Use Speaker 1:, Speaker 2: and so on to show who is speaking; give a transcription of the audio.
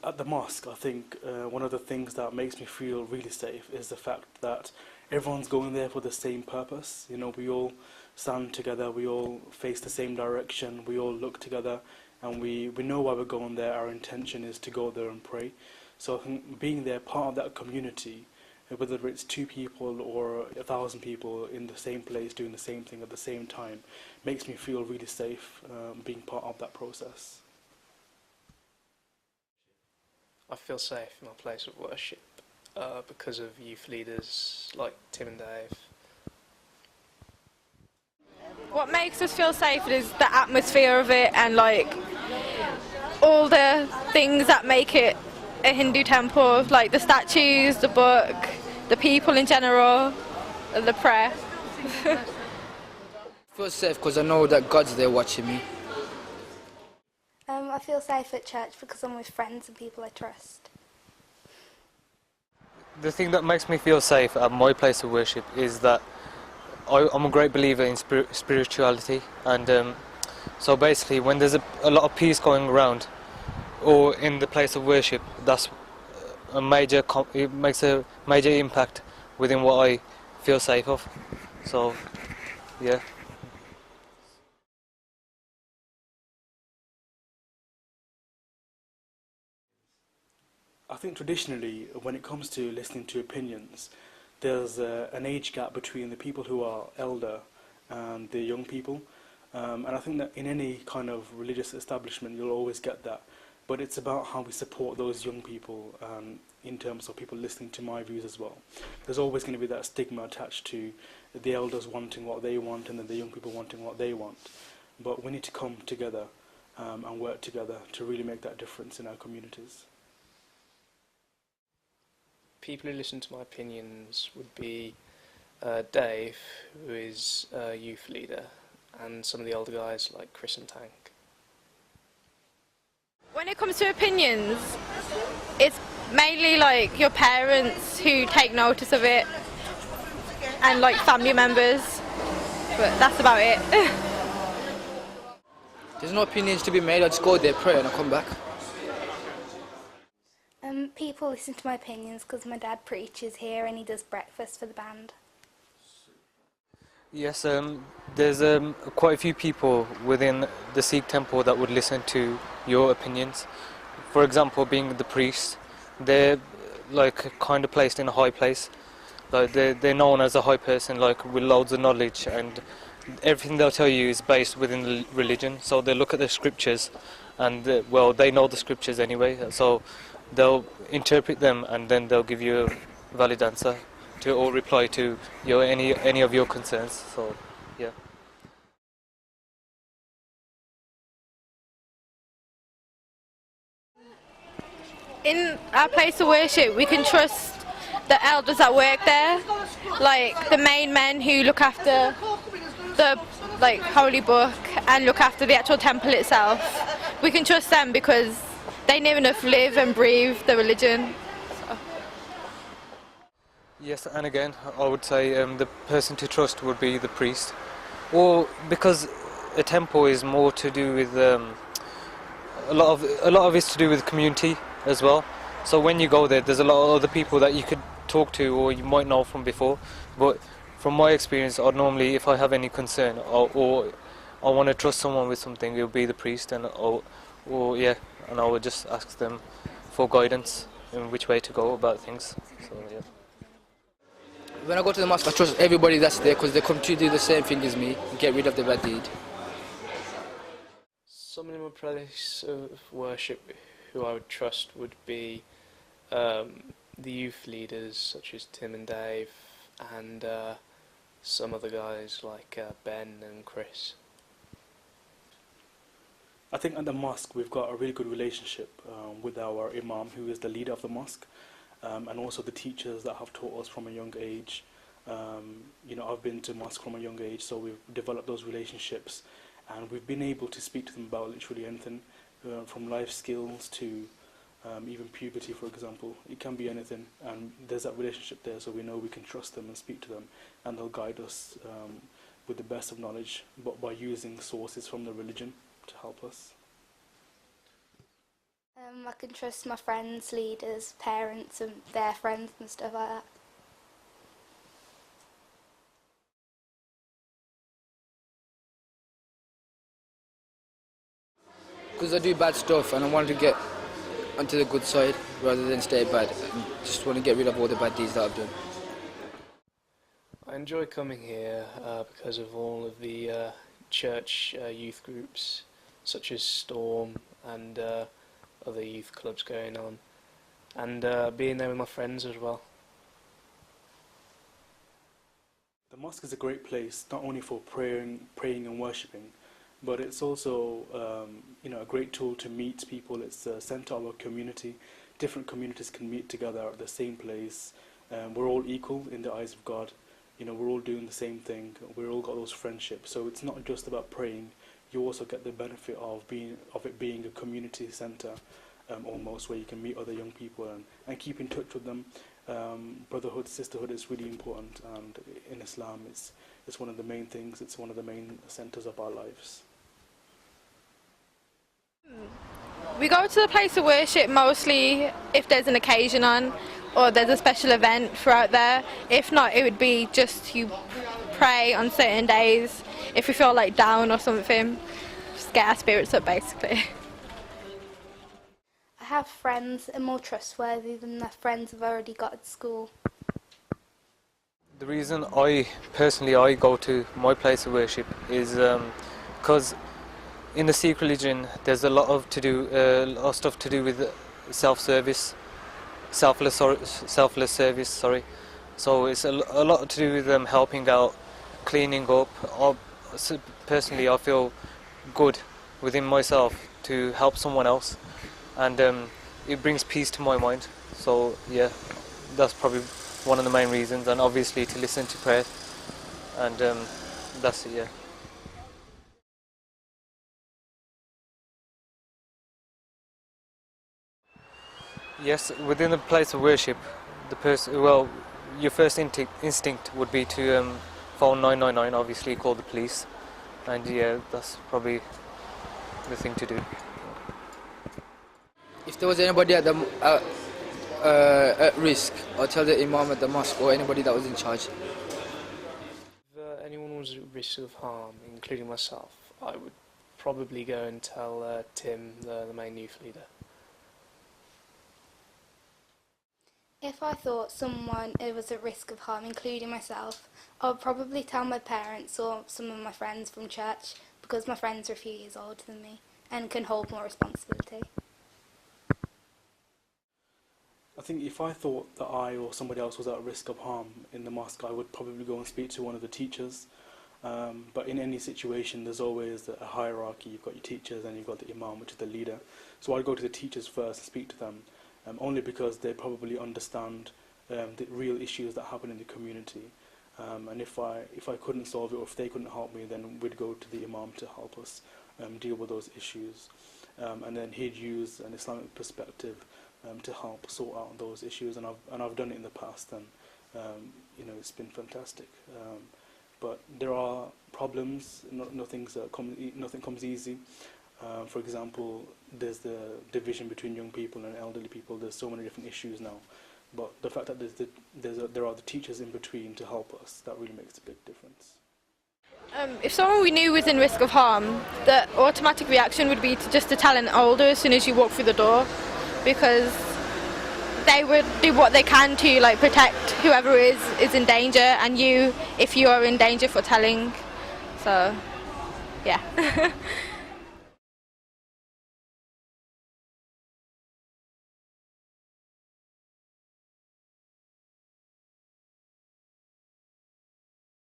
Speaker 1: At the mosque, I think one of the things that makes me feel really safe is the fact that everyone's going there for the same purpose. You know, we all stand together, we all face the same direction, we all look together, and we know why we're going there. Our intention is to go there and pray. So I think being there, part of that community, whether it's 2 people or 1,000 people in the same place doing the same thing at the same time, makes me feel really safe being part of that process.
Speaker 2: I feel safe in my place of worship because of youth leaders like Tim and Dave.
Speaker 3: What makes us feel safe is the atmosphere of it and like all the things that make it a Hindu temple, like the statues, the book, the people in general, the prayer.
Speaker 4: I feel safe because I know that God's there watching me.
Speaker 5: I feel safe at church because I'm with friends and people I trust.
Speaker 6: The thing that makes me feel safe at my place of worship is that I'm a great believer in spirituality, and so basically when there's a lot of peace going around or in the place of worship, that's it makes a major impact within what I feel safe of. So yeah.
Speaker 1: I think traditionally, when it comes to listening to opinions, there's an age gap between the people who are elder and the young people. And I think that in any kind of religious establishment, you'll always get that. But it's about how we support those young people in terms of people listening to my views as well. There's always going to be that stigma attached to the elders wanting what they want and then the young people wanting what they want. But we need to come together and work together to really make that difference in our communities.
Speaker 2: People who listen to my opinions would be Dave, who is a youth leader, and some of the older guys like Chris and Tank.
Speaker 3: When it comes to opinions, it's mainly like your parents who take notice of it and like family members, but that's about it.
Speaker 4: There's no opinions to be made, I just go there, pray and I come back.
Speaker 5: People listen to my opinions because my dad preaches here and he does breakfast for the band.
Speaker 6: Yes, there's quite a few people within the Sikh temple that would listen to your opinions. For example, being the priest, they're like kind of placed in a high place. Like they're known as a high person, like with loads of knowledge, and everything they'll tell you is based within the religion. So they look at the scriptures, and well, they know the scriptures anyway. So they'll interpret them, and then they'll give you a valid answer to or reply to any of your concerns. So yeah.
Speaker 3: In our place of worship, we can trust the elders that work there, like the main men who look after the like holy book and look after the actual temple itself. We can trust them because they near enough live and breathe the religion. So.
Speaker 6: Yes, and again, I would say the person to trust would be the priest, or because a temple is more to do with a lot of it's to do with community as well. So when you go there, there's a lot of other people that you could talk to or you might know from before. But from my experience, I'd normally, if I have any concern or I want to trust someone with something, it would be the priest, and I would just ask them for guidance in which way to go about things. So yeah.
Speaker 4: When I go to the mosque, I trust everybody that's there because they come to do the same thing as me and get rid of the bad deed.
Speaker 2: Someone in my place of worship who I would trust would be the youth leaders such as Tim and Dave, and some other guys like Ben and Chris.
Speaker 1: I think at the mosque we've got a really good relationship with our imam, who is the leader of the mosque, and also the teachers that have taught us from a young age. I've been to mosque from a young age, so we've developed those relationships, and we've been able to speak to them about literally anything, from life skills to even puberty, for example. It can be anything, and there's that relationship there, so we know we can trust them and speak to them, and they'll guide us with the best of knowledge, but by using sources from the religion to help us.
Speaker 5: I can trust my friends, leaders, parents and their friends and stuff like that.
Speaker 4: Because I do bad stuff and I want to get onto the good side rather than stay bad. And just want to get rid of all the bad deeds that I've done.
Speaker 2: I enjoy coming here because of all of the church youth groups, such as Storm and other youth clubs going on, and being there with my friends as well.
Speaker 1: The mosque is a great place, not only for praying and worshipping, but it's also a great tool to meet people. It's the centre of a community. Different communities can meet together at the same place. We're all equal in the eyes of God. We're all doing the same thing. We've all got those friendships. So it's not just about praying. You also get the benefit of it being a community centre, almost, where you can meet other young people and keep in touch with them. Brotherhood, sisterhood is really important, and in Islam it's one of the main things. It's one of the main centres of our lives.
Speaker 3: We go to the place of worship mostly if there's an occasion on or there's a special event throughout there. If not, it would be just you pray on certain days if we feel like down or something. Just get our spirits up, basically.
Speaker 5: I have friends that are more trustworthy than the friends I've already got at school.
Speaker 6: The reason I personally go to my place of worship is because in the Sikh religion there's a lot of stuff to do with selfless service. So it's a lot to do with helping out, cleaning up. Personally, I feel good within myself to help someone else, and it brings peace to my mind. So yeah, that's probably one of the main reasons, and obviously to listen to prayer, and that's it. Yeah. Yes, within the place of worship, your first instinct would be to phone 999, obviously call the police, and yeah, that's probably the thing to do.
Speaker 4: If there was anybody at risk, I'll tell the imam at the mosque or anybody that was in charge.
Speaker 2: If anyone was at risk of harm, including myself, I would probably go and tell Tim, the main youth leader.
Speaker 5: If I thought someone was at risk of harm, including myself, I would probably tell my parents or some of my friends from church, because my friends are a few years older than me and can hold more responsibility.
Speaker 1: I think if I thought that I or somebody else was at risk of harm in the mosque, I would probably go and speak to one of the teachers. But in any situation, there's always a hierarchy. You've got your teachers and you've got the imam, which is the leader. So I'd go to the teachers first and speak to them, only because they probably understand the real issues that happen in the community. And if I couldn't solve it, or if they couldn't help me, then we'd go to the imam to help us deal with those issues. And then he'd use an Islamic perspective to help sort out those issues, and I've done it in the past, and it's been fantastic. But there are problems. Nothing comes easy. For example, there's the division between young people and elderly people. There's so many different issues now, but the fact that there are the teachers in between to help us, that really makes a big difference.
Speaker 3: If someone we knew was in risk of harm, the automatic reaction would be to tell an older as soon as you walk through the door, because they would do what they can to protect whoever is in danger, and you, if you are in danger, for telling. So, yeah.